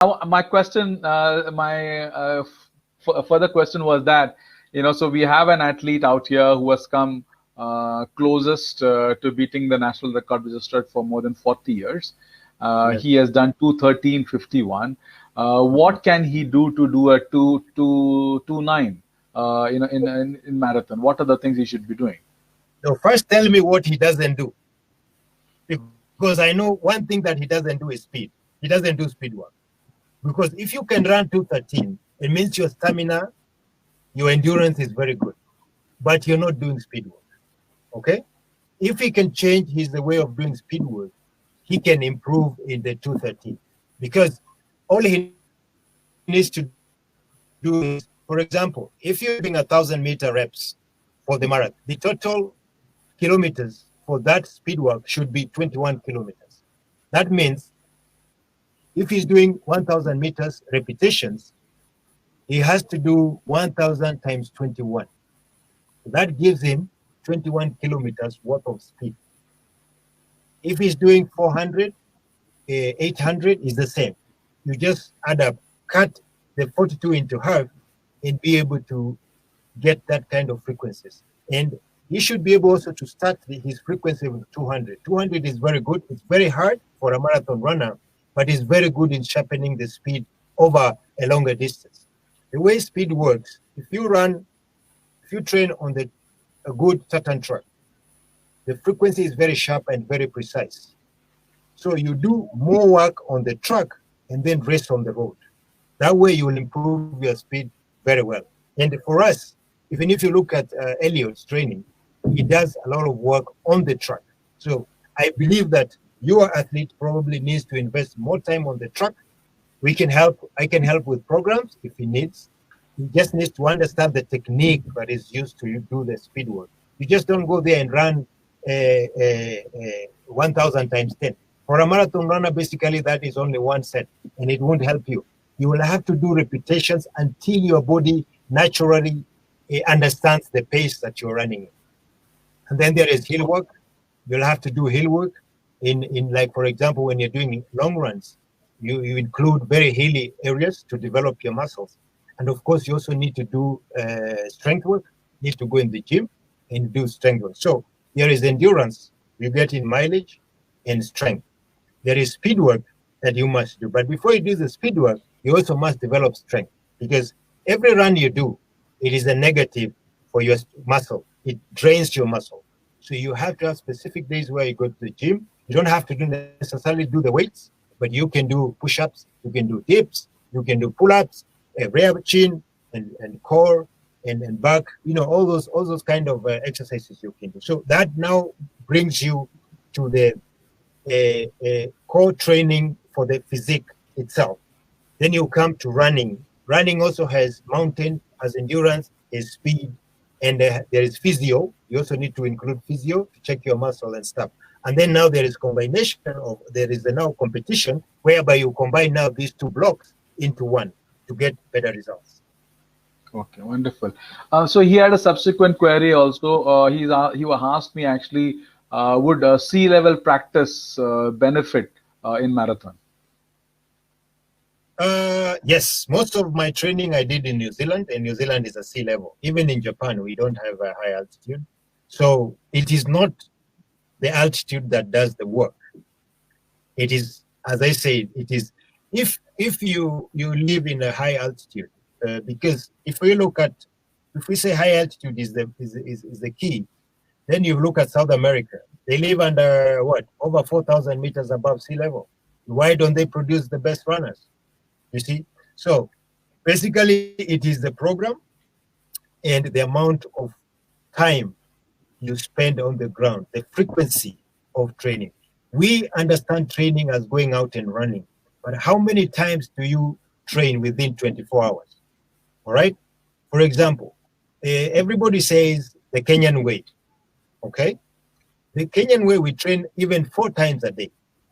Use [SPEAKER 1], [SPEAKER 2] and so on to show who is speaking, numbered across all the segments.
[SPEAKER 1] My question, further question was that, so we have an athlete out here who has come closest to beating the national record registered for more than 40 years.
[SPEAKER 2] Yes.
[SPEAKER 1] He has done 2:13:51. What can he do to do a 2:29? In marathon, what are the things he should be doing?
[SPEAKER 2] So first, tell me what he doesn't do, because I know one thing that he doesn't do is speed. He doesn't do speed work. Because if you can run 2:13, it means your stamina, your endurance is very good, but you're not doing speed work. Okay? If he can change his way of doing speed work, he can improve in the 2:13. Because all he needs to do is, for example, if you're doing 1,000-meter reps for the marathon, the total kilometers for that speed work should be 21 kilometers. That means if he's doing 1,000 meters repetitions, he has to do 1,000 times 21. That gives him 21 kilometers worth of speed. If he's doing 400, 800 is the same. You just add up, cut the 42 into half, and be able to get that kind of frequencies. And he should be able also to start his frequency with 200. 200 is very good. It's very hard for a marathon runner, but it's very good in sharpening the speed over a longer distance. The way speed works, if you train on a good tartan track, the frequency is very sharp and very precise. So you do more work on the track and then rest on the road. That way you will improve your speed very well. And for us, even if you look at Elliot's training, he does a lot of work on the track. So I believe that your athlete probably needs to invest more time on the track. I can help with programs if he needs. He just needs to understand the technique that is used to do the speed work. You just don't go there and run 1,000 times 10. For a marathon runner, basically that is only one set, and it won't help you. You will have to do repetitions until your body naturally understands the pace that you're running in. And then there is hill work. You'll have to do hill work in like, for example, when you're doing long runs, you include very hilly areas to develop your muscles. And of course, you also need to do strength work. You need to go in the gym and do strength work. So there is endurance you get in mileage and strength. There is speed work that you must do. But before you do the speed work, you also must develop strength, because every run you do, it is a negative for your muscle. It drains your muscle. So you have to have specific days where you go to the gym. You don't have to necessarily do the weights, but you can do push-ups, you can do dips, you can do pull-ups, rear chin and core and back, all those kind of exercises you can do. So that now brings you to the core training for the physique itself. Then you come to running. Running also has mountain, has endurance, has speed, and there is physio. You also need to include physio to check your muscle and stuff. And then now there is now competition, whereby you combine now these two blocks into one to get better results.
[SPEAKER 1] Okay, wonderful. So he had a subsequent query also. He asked me actually, would sea level practice benefit in marathon?
[SPEAKER 2] Yes, most of my training I did in New Zealand, and New Zealand is a sea level. Even in Japan, we don't have a high altitude. So it is not the altitude that does the work. It is, as I said, it is if you live in a high altitude, because if we say high altitude is the key, then you look at South America. They live under over 4,000 meters above sea level. Why don't they produce the best runners? You see, so basically it is the program and the amount of time you spend on the ground, the frequency of training. We understand training as going out and running, but how many times do you train within 24 hours? All right. For example, everybody says the Kenyan way. Okay. The Kenyan way, we train even 4 times a day.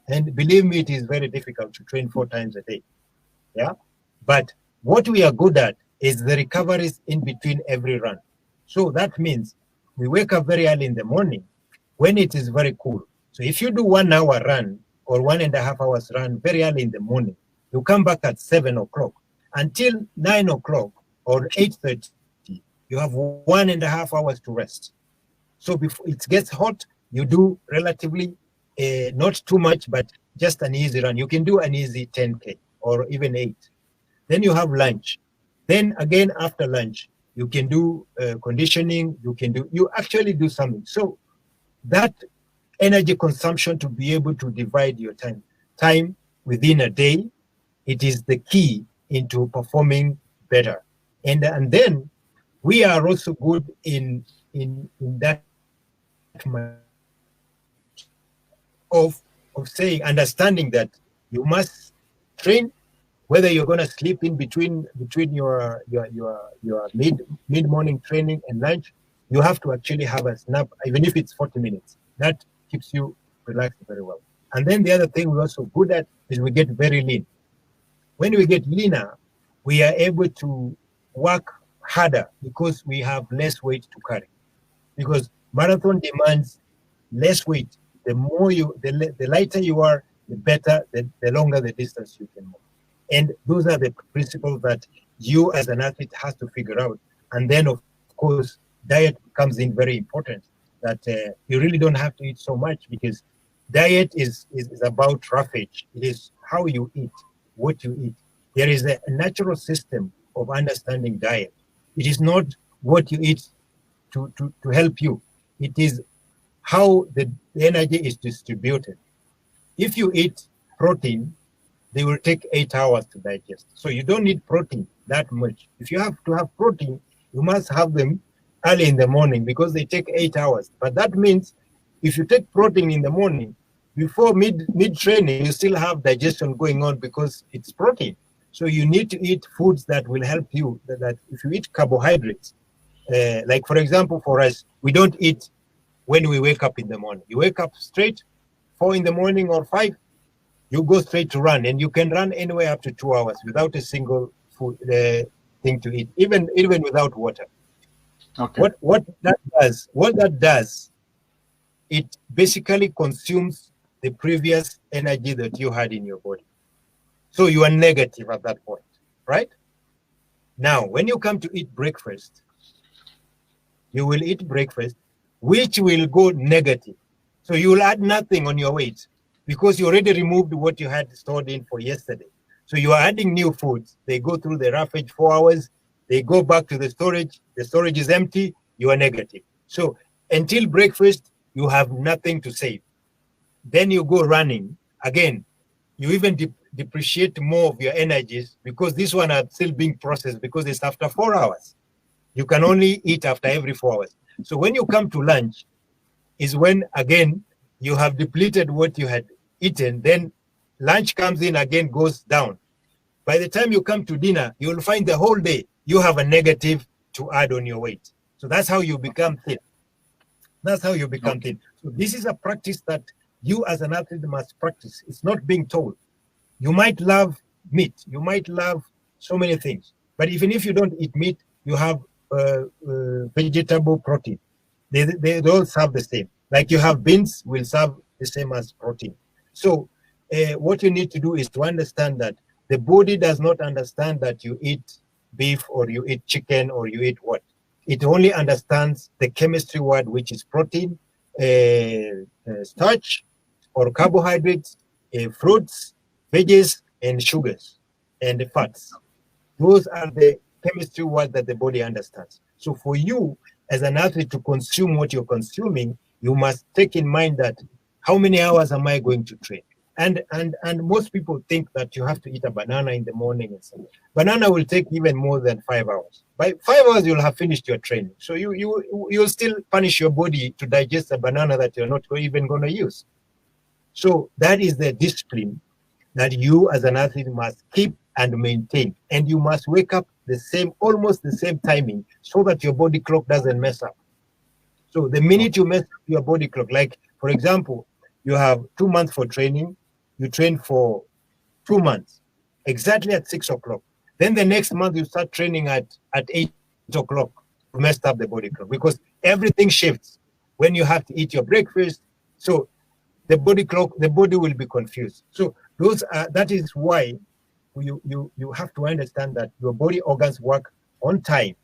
[SPEAKER 2] And believe me, it is very difficult to train 4 times a day. Yeah. But what we are good at is the recoveries in between every run. So that means we wake up very early in the morning when it is very cool. So if you do 1 hour run or 1.5 hours run very early in the morning, You come back at 7 o'clock. Until 9 o'clock or 8:30, you have 1.5 hours to rest. So before it gets hot, you do relatively not too much, but just an easy run. You can do an easy 10K or even 8. Then you have lunch. Then again after lunch, you can do conditioning. You actually do something. So that energy consumption, to be able to divide your time within a day, it is the key into performing better. And then we are also good in that of saying, understanding that you must train, whether you're going to sleep in between your mid morning training and lunch. You have to actually have a snap, even if it's 40 minutes. That keeps you relaxed very well. And then the other thing we're also good at is we get very lean. When we get leaner, we are able to work harder because we have less weight to carry. Because marathon demands less weight. The lighter you are, the better, the longer the distance you can move. And those are the principles that you as an athlete has to figure out. And then, of course, diet comes in very important. That you really don't have to eat so much, because diet is about roughage. It is how you eat, what you eat. There is a natural system of understanding diet. It is not what you eat to help you. It is how the energy is distributed. If you eat protein, they will take 8 hours to digest. So you don't need protein that much. If you have to have protein, you must have them early in the morning, because they take 8 hours. But that means if you take protein in the morning, before mid-training, you still have digestion going on because it's protein. So you need to eat foods that will help you. That if you eat carbohydrates, like for example, for us, we don't eat when we wake up in the morning. You wake up straight, 4 in the morning or 5, you go straight to run, and you can run anywhere up to 2 hours without a single food thing to eat, even without water.
[SPEAKER 1] Okay.
[SPEAKER 2] What that does, it basically consumes the previous energy that you had in your body. So you are negative at that point, right? Now, when you come to eat breakfast, you will eat breakfast, which will go negative. So you will add nothing on your weight, because you already removed what you had stored in for yesterday. So you are adding new foods. They go through the roughage 4 hours. They go back to the storage. The storage is empty. You are negative. So until breakfast, you have nothing to save. Then you go running. Again, you even depreciate more of your energies, because this one are still being processed, because it's after 4 hours. You can only eat after every 4 hours. So when you come to lunch is when, again, you have depleted what you had eaten. Then lunch comes in, again goes down. By the time you come to dinner, you will find the whole day you have a negative to add on your weight. So that's how you become thin. That's how you become thin. So this is a practice that you as an athlete must practice. It's not being told. You might love meat. You might love so many things. But even if you don't eat meat, you have vegetable protein. They all serve the same. Like you have beans will serve the same as protein. So what you need to do is to understand that the body does not understand that you eat beef or you eat chicken or you eat what. It only understands the chemistry word, which is protein, starch or carbohydrates, fruits, veggies, and sugars, and the fats. Those are the chemistry words that the body understands. So for you as an athlete to consume what you're consuming, you must take in mind that how many hours am I going to train? And most people think that you have to eat a banana in the morning and so on. Banana will take even more than 5 hours. By 5 hours, you'll have finished your training. So you'll still punish your body to digest a banana that you're not even going to use. So that is the discipline that you as an athlete must keep and maintain. And you must wake up almost the same timing, so that your body clock doesn't mess up. So the minute you mess up your body clock, like for example, you have 2 months for training, you train for 2 months, exactly at 6 o'clock. Then the next month you start training at 8 o'clock. You messed up the body clock, because everything shifts when you have to eat your breakfast. So the body will be confused. So that is why you have to understand that your body organs work on time.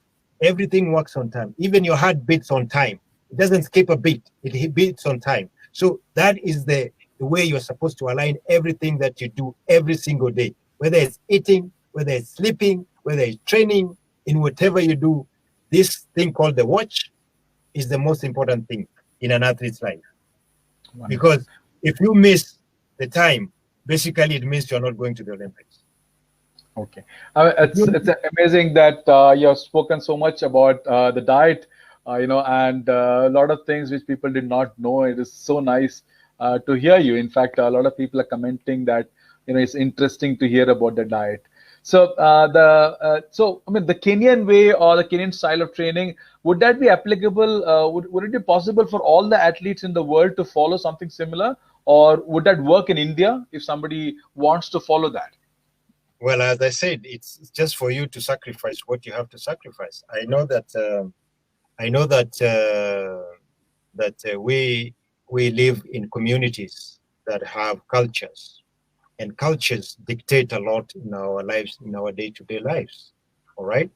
[SPEAKER 2] Everything works on time. Even your heart beats on time. It doesn't skip a beat. It beats on time. So that is the way you're supposed to align everything that you do every single day, whether it's eating, whether it's sleeping, whether it's training, in whatever you do. This thing called the watch is the most important thing in an athlete's life. Wonderful. Because if you miss the time, basically it means you're not going to the Olympics.
[SPEAKER 1] Okay, it's amazing that you have spoken so much about the diet, and a lot of things which people did not know. It is so nice to hear you. In fact, a lot of people are commenting that it's interesting to hear about the diet. So the Kenyan way or the Kenyan style of training, would that be applicable? Would it be possible for all the athletes in the world to follow something similar, or would that work in India if somebody wants to follow that?
[SPEAKER 2] Well, as I said, it's just for you to sacrifice what you have to sacrifice. I know that we live in communities that have cultures, and cultures dictate a lot in our lives, in our day-to-day lives. All right,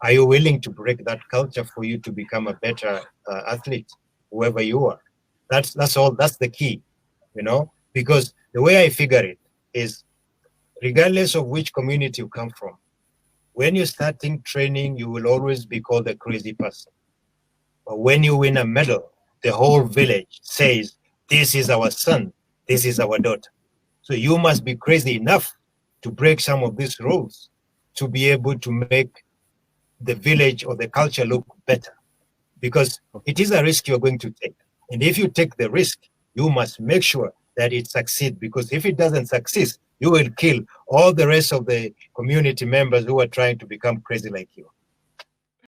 [SPEAKER 2] are you willing to break that culture for you to become a better athlete, whoever you are? That's all. That's the key, because the way I figure it is, regardless of which community you come from, when you're starting training, you will always be called a crazy person. But when you win a medal, the whole village says, this is our son, this is our daughter. So you must be crazy enough to break some of these rules to be able to make the village or the culture look better, because it is a risk you're going to take. And if you take the risk, you must make sure that it succeeds, because if it doesn't succeed, you will kill all the rest of the community members who are trying to become crazy like you.